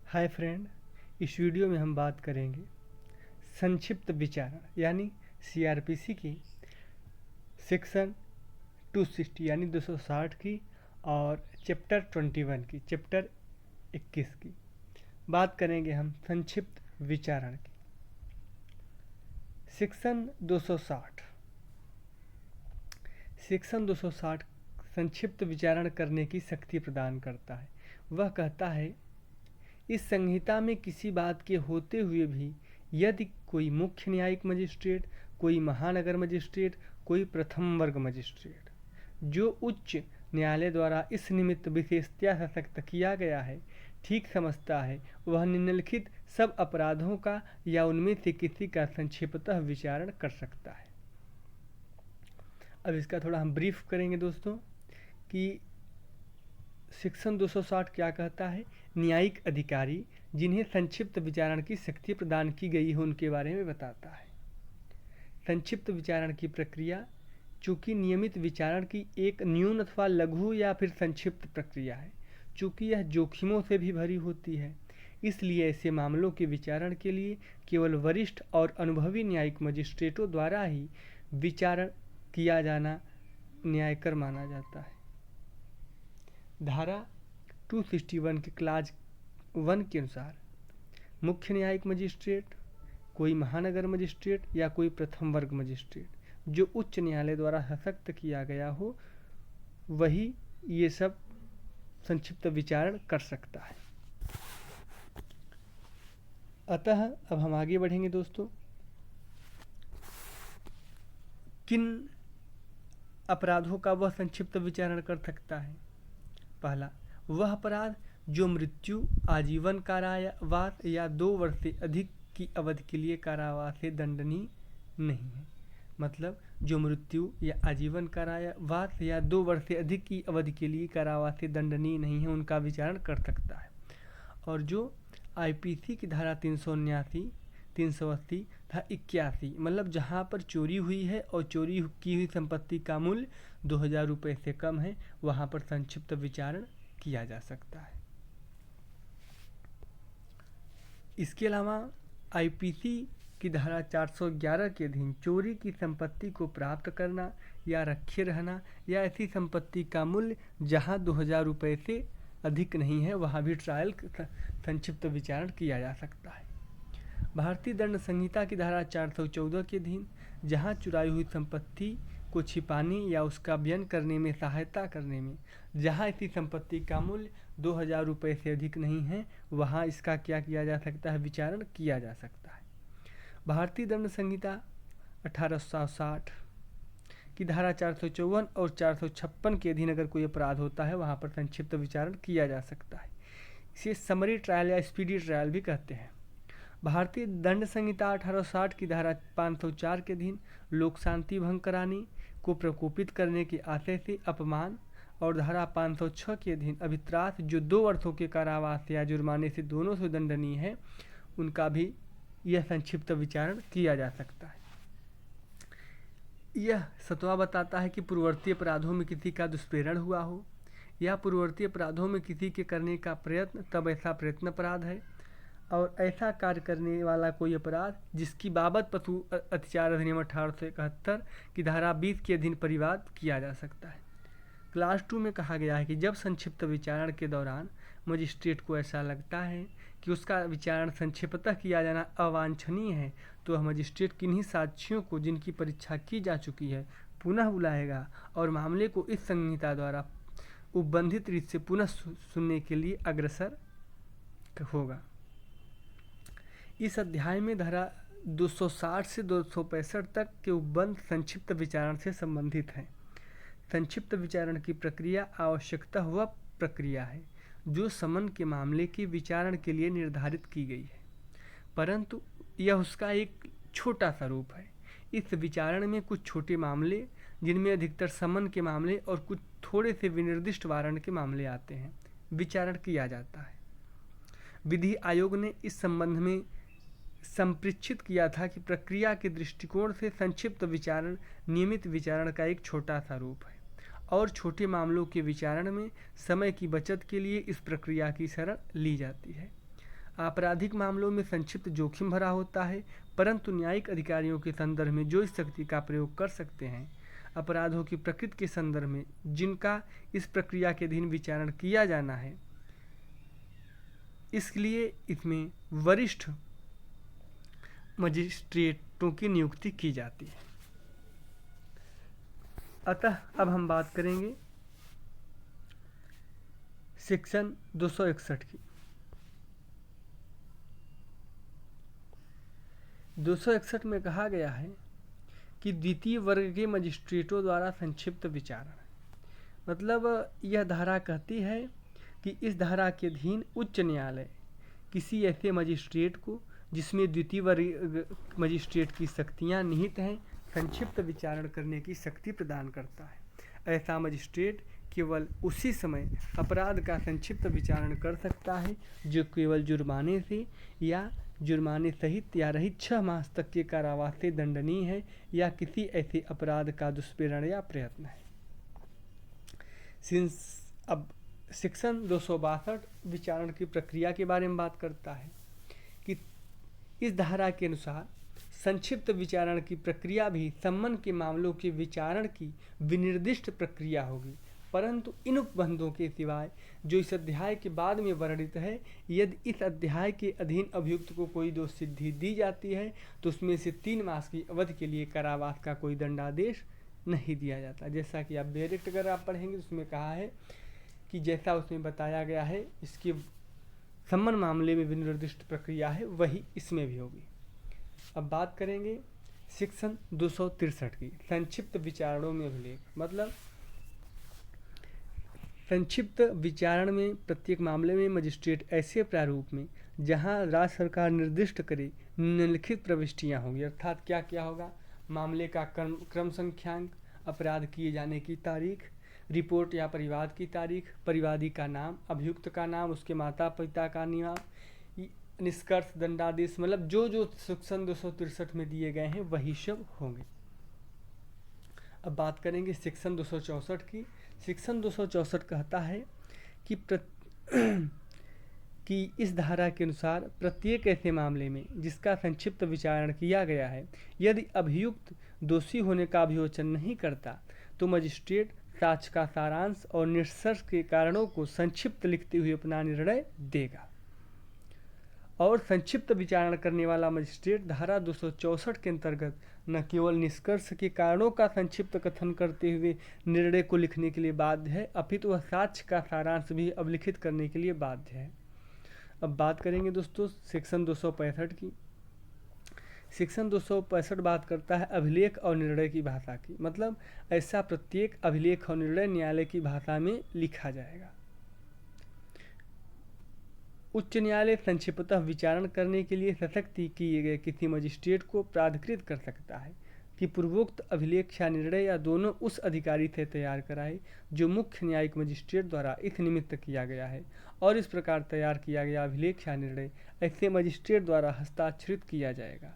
Hi friend, इस video में हम बात करेंगे संक्षिप्त विचारण यानी सीआरपीसी की सेक्शन 260 यानी 260 की और चैप्टर 21 की चैप्टर 21 की बात करेंगे हम संक्षिप्त विचारण की। सेक्शन 260 संक्षिप्त विचारण करने की शक्ति प्रदान करता है। वह कहता है, इस संहिता में किसी बात के होते हुए भी यदि कोई मुख्य न्यायिक मजिस्ट्रेट, कोई महानगर मजिस्ट्रेट, कोई प्रथम वर्ग मजिस्ट्रेट जो उच्च न्यायालय द्वारा इस निमित्त विशेषतया सशक्त किया गया है, ठीक समझता है, वह निम्नलिखित सब अपराधों का या उनमें से किसी का संक्षिप्तः विचारण कर सकता है। अब इसका थोड़ा हम ब्रीफ करेंगे दोस्तों कि सेक्शन 260 क्या कहता है। न्यायिक अधिकारी जिन्हें संक्षिप्त विचारण की शक्ति प्रदान की गई है उनके बारे में बताता है। संक्षिप्त विचारण की प्रक्रिया चूँकि नियमित विचारण की एक न्यून अथवा लघु या फिर संक्षिप्त प्रक्रिया है, चूँकि यह जोखिमों से भी भरी होती है, इसलिए ऐसे मामलों के विचारण के लिए केवल वरिष्ठ और अनुभवी न्यायिक मजिस्ट्रेटों द्वारा ही विचारण किया जाना न्यायकर माना जाता है। धारा 261 के क्लाज 1 के अनुसार मुख्य न्यायिक मजिस्ट्रेट, कोई महानगर मजिस्ट्रेट या कोई प्रथम वर्ग मजिस्ट्रेट जो उच्च न्यायालय द्वारा सशक्त किया गया हो, वही ये सब संक्षिप्त विचारण कर सकता है। अतः अब हम आगे बढ़ेंगे दोस्तों। किन अपराधों का वह संक्षिप्त विचारण कर सकता है। पहला, वह अपराध जो मृत्यु, आजीवन कारावास या 2 वर्ष से अधिक की अवधि के लिए कारावास से दंडनीय नहीं है। मतलब जो मृत्यु या आजीवन कारावास या 2 वर्ष से अधिक की अवधि के लिए कारावास से दंडनीय नहीं है, उनका विचारण कर सकता है। और जो आईपीसी की धारा 379, 380 तथा 81, मतलब जहाँ पर चोरी हुई है और चोरी की हुई संपत्ति का मूल्य 2000 रुपये से कम है, वहाँ पर संक्षिप्त विचारण किया जा सकता है। इसके अलावा आईपीसी की धारा 411 के अधीन चोरी की संपत्ति को प्राप्त करना या रखे रहना या ऐसी संपत्ति का मूल्य जहाँ 2000 रुपये से अधिक नहीं है, वहाँ भी ट्रायल संक्षिप्त विचारण किया जा सकता है। भारतीय दंड संहिता की धारा 414 के अधीन जहाँ चुराई हुई संपत्ति को छिपाने या उसका व्यय करने में सहायता करने में जहाँ ऐसी संपत्ति का मूल्य 2000 रुपये से अधिक नहीं है, वहाँ इसका क्या किया जा सकता है, विचारण किया जा सकता है। भारतीय दंड संहिता 1860 की धारा 454 और 456 के अधीन अगर कोई अपराध होता है, वहाँ पर संक्षिप्त विचारण किया जा सकता है। इसे समरी ट्रायल या स्पीडी ट्रायल भी कहते हैं। भारतीय दंड संहिता 1860 की धारा 504 के अधीन लोक शांति भंग कराने को प्रकोपित करने के आशय से अपमान और धारा 506 के अधीन अभित्रास जो 2 वर्षों के कारावास या जुर्माने से दोनों से दंडनीय है, उनका भी यह संक्षिप्त विचारण किया जा सकता है। यह सतवा बताता है कि पूर्ववर्ती अपराधों में किसी का दुष्प्रेरण हुआ हो या पूर्ववर्ती अपराधों में किसी के करने का प्रयत्न, तब ऐसा प्रयत्न अपराध है। और ऐसा कार्य करने वाला कोई अपराध जिसकी बाबत पशु अत्याचार अधिनियम 1871 की धारा 20 के अधीन परिवाद किया जा सकता है। क्लास 2 में कहा गया है कि जब संक्षिप्त विचारण के दौरान मजिस्ट्रेट को ऐसा लगता है कि उसका विचारण संक्षिप्तः किया जाना अवांछनीय है, तो वह मजिस्ट्रेट किन्हीं साक्ष्यों को जिनकी परीक्षा की जा चुकी है पुनः बुलाएगा और मामले को इस संहिता द्वारा उपबंधित रीत से पुनः सुनने के लिए अग्रसर होगा। इस अध्याय में धारा 260 से 265 तक के उपबंध संक्षिप्त विचारण से संबंधित हैं। संक्षिप्त विचारण की प्रक्रिया आवश्यकता वह प्रक्रिया है जो समन के मामले के विचारण के लिए निर्धारित की गई है, परंतु यह उसका एक छोटा सा रूप है। इस विचारण में कुछ छोटे मामले, जिनमें अधिकतर समन के मामले और कुछ थोड़े से विनिर्दिष्ट वारंट के मामले आते हैं, विचारण किया जाता है। विधि आयोग ने इस संबंध में संप्रेक्षित किया था कि प्रक्रिया के दृष्टिकोण से संक्षिप्त विचारण नियमित विचारण का एक छोटा सा रूप है और छोटे मामलों के विचारण में समय की बचत के लिए इस प्रक्रिया की शरण ली जाती है। आपराधिक मामलों में संक्षिप्त जोखिम भरा होता है, परंतु न्यायिक अधिकारियों के संदर्भ में जो इस शक्ति का प्रयोग कर सकते हैं। अपराधों की प्रकृति के संदर्भ में जिनका इस प्रक्रिया के अधीन विचारण किया जाना है, इसलिए इसमें वरिष्ठ मजिस्ट्रेटों की नियुक्ति की जाती है। अतः अब हम बात करेंगे सेक्शन 261 की। 261 में कहा गया है कि द्वितीय वर्ग के मजिस्ट्रेटों द्वारा संक्षिप्त विचारण, मतलब यह धारा कहती है कि इस धारा के अधीन उच्च न्यायालय किसी ऐसे मजिस्ट्रेट को जिसमें द्वितीय वर्ग मजिस्ट्रेट की शक्तियाँ निहित हैं, संक्षिप्त विचारण करने की शक्ति प्रदान करता है। ऐसा मजिस्ट्रेट केवल उसी समय अपराध का संक्षिप्त विचारण कर सकता है जो केवल जुर्माने से या जुर्माने सहित या रहित 6 मास तक के कारावास से दंडनीय है या किसी ऐसे अपराध का दुष्प्रेरण या प्रयत्न है। अब सेक्शन 262 विचारण की प्रक्रिया के बारे में बात करता है कि इस धारा के अनुसार संक्षिप्त विचारण की प्रक्रिया भी सम्मन के मामलों के विचारण की विनिर्दिष्ट प्रक्रिया होगी, परंतु इन उपबंधों के सिवाय जो इस अध्याय के बाद में वर्णित है, यदि इस अध्याय के अधीन अभियुक्त को कोई दोष सिद्धि दी जाती है तो उसमें से 3 मास की अवधि के लिए कारावास का कोई दंडादेश नहीं दिया जाता। जैसा कि आप डायरेक्ट अगर आप पढ़ेंगे उसमें कहा है कि जैसा उसमें बताया गया है इसके सम्मन मामले में विनिर्दिष्ट प्रक्रिया है वही इसमें भी होगी। अब बात करेंगे सेक्शन 263 की, संक्षिप्त विचारणों में अभिलेख। मतलब संक्षिप्त विचारण में प्रत्येक मामले में मजिस्ट्रेट ऐसे प्रारूप में जहां राज्य सरकार निर्दिष्ट करे निम्नलिखित प्रविष्टियां होंगी, अर्थात क्या क्या होगा? मामले का क्रम संख्यांक, अपराध किए जाने की तारीख, रिपोर्ट या परिवाद की तारीख, परिवादी का नाम, अभियुक्त का नाम, उसके माता पिता का नाम, निष्कर्ष, दंडादेश, मतलब जो जो सेक्शन 263 में दिए गए हैं वही सब होंगे। अब बात करेंगे सेक्शन 264 की। सेक्शन 264 कहता है कि इस धारा के अनुसार प्रत्येक ऐसे मामले में जिसका संक्षिप्त विचारण किया गया है, यदि अभियुक्त दोषी होने का अभियोजन नहीं करता तो मजिस्ट्रेट साक्ष्य का सारांश और निष्कर्ष के कारणों को संक्षिप्त लिखते हुए अपना निर्णय देगा। और संक्षिप्त विचारण करने वाला मजिस्ट्रेट धारा 264 के अंतर्गत न केवल निष्कर्ष के कारणों का संक्षिप्त कथन करते हुए निर्णय को लिखने के लिए बाध्य है, अपितु वह साक्ष्य का सारांश भी अभिलिखित करने के लिए बाध्य है। अब बात करेंगे दोस्तों सेक्शन 265 की। सेक्शन 265 बात करता है अभिलेख और निर्णय की भाषा की। मतलब ऐसा प्रत्येक अभिलेख और निर्णय न्यायालय की भाषा में लिखा जाएगा। उच्च न्यायालय संक्षिप्तः विचारण करने के लिए सशक्ति किए गए किसी मजिस्ट्रेट को प्राधिकृत कर सकता है कि पूर्वोक्त अभिलेख या निर्णय या दोनों उस अधिकारी से तैयार कराए जो मुख्य न्यायिक मजिस्ट्रेट द्वारा इस निमित्त किया गया है, और इस प्रकार तैयार किया गया अभिलेख या निर्णय ऐसे मजिस्ट्रेट द्वारा हस्ताक्षरित किया जाएगा।